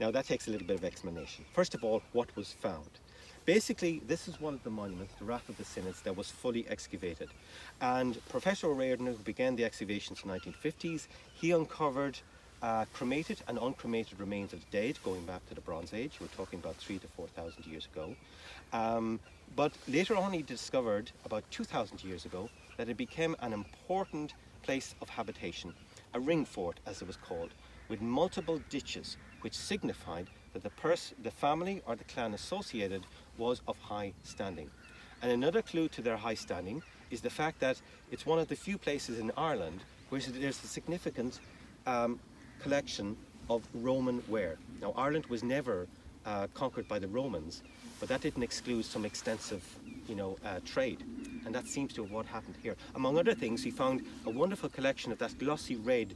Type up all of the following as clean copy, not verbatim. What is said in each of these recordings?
Now that takes a little bit of explanation. First of all, what was found? Basically, this is one of the monuments, the Rath of the Synods, that was fully excavated. And Professor O'Riordan, who began the excavations in the 1950s, he uncovered cremated and uncremated remains of the dead going back to the Bronze Age. We're talking about 3,000 to 4,000 years ago. But later on he discovered, about 2,000 years ago, that it became an important place of habitation, a ring fort as it was called, with multiple ditches, which signified that the family or the clan associated was of high standing. And another clue to their high standing is the fact that it's one of the few places in Ireland where there's a significant collection of Roman ware. Now, Ireland was never conquered by the Romans, but that didn't exclude some extensive, trade. And that seems to have what happened here. Among other things, we found a wonderful collection of that glossy red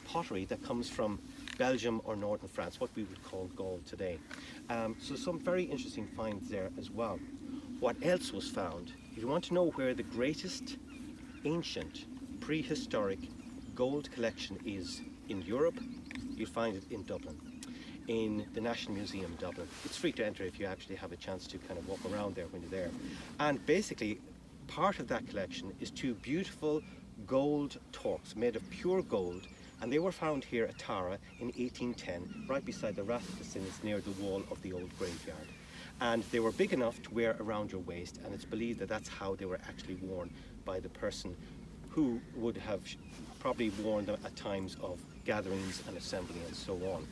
pottery that comes from Belgium or northern France, what we would call gold today. So some very interesting finds there as well. What else was found? If you want to know where the greatest ancient prehistoric gold collection is in Europe, you'll find it in Dublin, in the National Museum Dublin. It's free to enter if you actually have a chance to kind of walk around there when you're there. And basically, part of that collection is two beautiful gold torques made of pure gold, and they were found here at Tara in 1810, right beside the Rath of the Synods near the wall of the old graveyard. And they were big enough to wear around your waist, and it's believed that that's how they were actually worn by the person who would have probably worn them at times of gatherings and assembly and so on.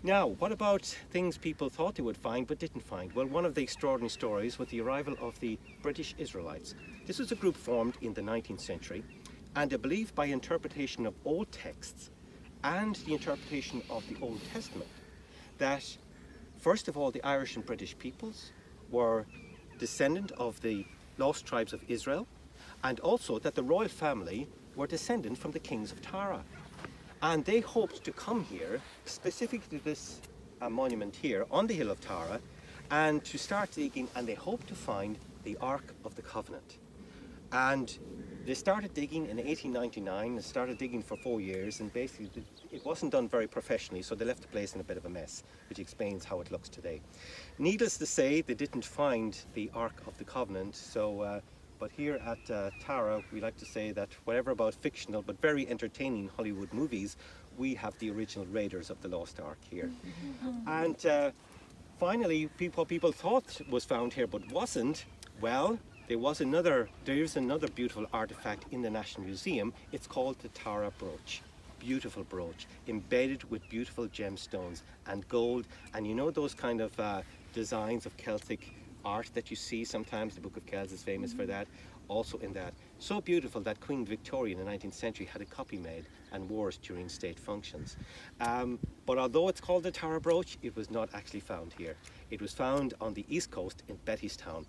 Now, what about things people thought they would find but didn't find? Well, one of the extraordinary stories was the arrival of the British Israelites. This was a group formed in the 19th century, and they believed by interpretation of old texts and the interpretation of the Old Testament that, first of all, the Irish and British peoples were descendant of the lost tribes of Israel, and also that the royal family were descendant from the kings of Tara. And they hoped to come here, specifically to this monument here on the hill of Tara, and to start digging, and they hoped to find the Ark of the Covenant. And they started digging in 1899, and started digging for 4 years, and basically it wasn't done very professionally, so they left the place in a bit of a mess, which explains how it looks today. Needless to say, they didn't find the Ark of the Covenant, so but here at Tara, we like to say that whatever about fictional but very entertaining Hollywood movies, we have the original Raiders of the Lost Ark here. And finally, what people thought was found here but wasn't, well, there's another beautiful artifact in the National Museum. It's called the Tara brooch. Beautiful brooch, embedded with beautiful gemstones and gold, and you know those kind of designs of Celtic art that you see sometimes. The Book of Kells is famous for that, also in that. So beautiful that Queen Victoria in the 19th century had a copy made and wore it during state functions. But although it's called the Tara brooch, it was not actually found here. It was found on the east coast in Bettystown.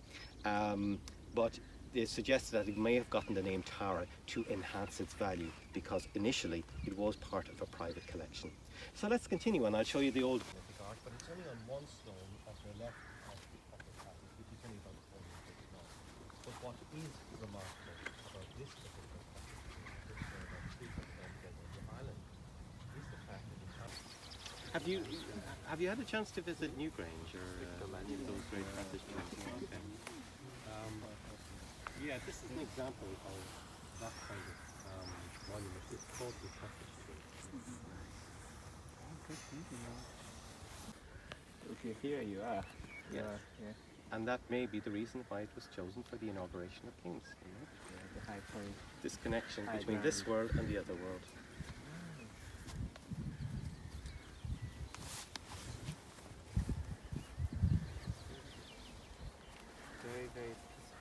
But they suggested that it may have gotten the name Tara to enhance its value, because initially it was part of a private collection. So let's continue, and I'll show you the old art, but it's only on one stone of the left of the passage, which is only about 4 meters long. But what is remarkable about this particular passage, this about 3 foot down on the island, is the fact that it has. Have you had a chance to visit Newgrange or any of those great passage points? Yeah, this is an example of that kind of monument. It's called the Passage Tree. Okay, here you are. Yeah. Yeah. And that may be the reason why it was chosen for the inauguration of Kings. You know? Yeah, the high point. This connection High between ground. this world and the other world. Very, very